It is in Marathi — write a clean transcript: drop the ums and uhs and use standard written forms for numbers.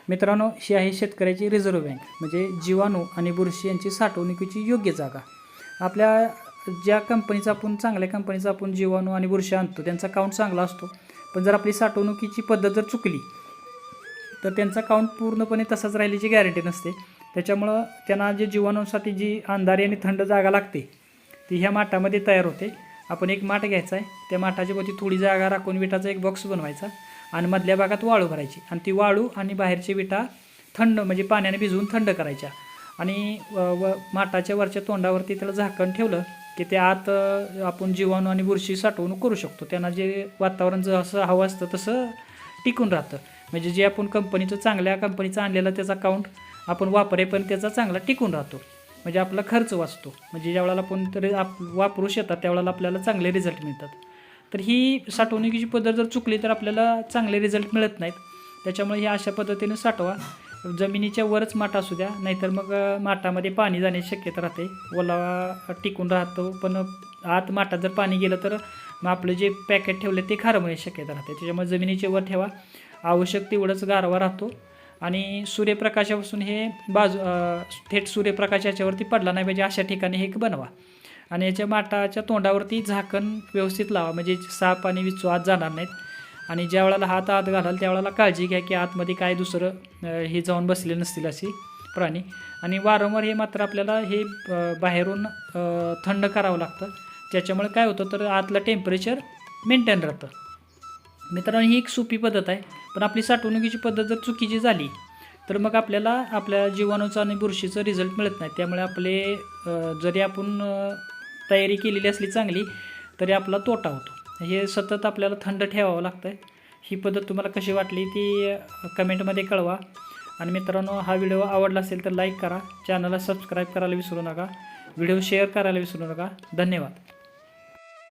मित्रांनो, ही आहे शेतकऱ्याची रिझर्व्ह बँक, म्हणजे जीवाणू आणि बुरशी यांची साठवणुकीची योग्य जागा. आपल्या ज्या कंपनीचा आपण चांगल्या कंपनीचा आपण जीवाणू आणि बुरशी आणतो त्यांचा काउंट चांगला असतो, पण जर आपली साठवणुकीची पद्धत जर चुकली तर त्यांचा काउंट पूर्णपणे तसाच राहिल्याची गॅरंटी नसते. त्याच्यामुळं त्यांना जे जीवाणूंसाठी जी अंधारी आणि थंड जागा लागते ती ह्या माठामध्ये तयार होते. आपण एक माठ घ्यायचा आहे, त्या माठाच्या भोवती थोडी जागा राखून विटाचा एक बॉक्स बनवायचा आणि मधल्या भागात वाळू भरायची आणि ती वाळू आणि बाहेरची विटा थंड म्हणजे पाण्याने भिजवून थंड करायच्या आणि माठाच्या वरच्या तोंडावरती त्याला झाकण ठेवलं की ते आत आपण जीवाणू आणि बुरशी साठवणूक करू शकतो. त्यांना जे वातावरण जसं हवं असतं तसं टिकून राहतं. म्हणजे जे आपण कंपनीचं चांगल्या कंपनीचं आणलेलं त्याचा काउंट आपण वापरेपर्यंत त्याचा चांगला टिकून राहतो. म्हणजे आपला खर्च वाचतो. म्हणजे ज्यावेळेला आपण तरी वापरू शकतात त्यावेळेला आपल्याला चांगले रिझल्ट मिळतात. तर ही साठवणुकीची पद्धत जर चुकली तर आपल्याला चांगले रिझल्ट मिळत नाहीत. त्याच्यामुळे ही अशा पद्धतीने साठवा. जमिनीच्या वरच माठ असू द्या, नाहीतर मग माठामध्ये पाणी जाण्याची शक्यता राहते, ओलावा टिकून राहतो. पण आत माठात जर पाणी गेलं तर मग आपलं जे पॅकेट ठेवले ते खराब होण्याची शक्यता राहते. त्याच्यामुळे जमिनीच्या वर ठेवा, आवश्यक तेवढंच गारवा राहतो आणि सूर्यप्रकाशापासून हे थेट सूर्यप्रकाश याच्यावरती पडला नाही पाहिजे अशा ठिकाणी हे बनवा. आणि याच्या माठाच्या तोंडावरती झाकण व्यवस्थित लावा, म्हणजे साप आणि विंचू आत जाणार नाहीत. आणि ज्या वेळेला हात आत घालाल त्यावेळेला काळजी घ्या की आतमध्ये काय दुसरं हे जाऊन बसले नसतील अशी प्राणी. आणि वारंवार हे मात्र आपल्याला हे बाहेरून थंड करावं लागतं. त्याच्यामुळे काय होतं तर आतलं टेम्परेचर मेंटेन राहतं. मित्रांनो, ही एक सोपी पद्धत आहे, पण आपली साठवणुकीची पद्धत जर चुकीची झाली तर मग आपल्याला आपल्या जीवाणूचं आणि बुरशीचं रिझल्ट मिळत नाही. त्यामुळे आपले जरी आपण तयारी केलेली असली चांगली तरी आपला तोटा होतो. हे सतत आपल्याला थंड ठेवावं लागतं. ही पद्धत तुम्हाला कशी वाटली ती कमेंटमध्ये कळवा. आणि मित्रांनो, हा व्हिडिओ आवडला असेल तर लाईक करा, चॅनलला सबस्क्राईब करायला विसरू नका, व्हिडिओ शेअर करायला विसरू नका. धन्यवाद.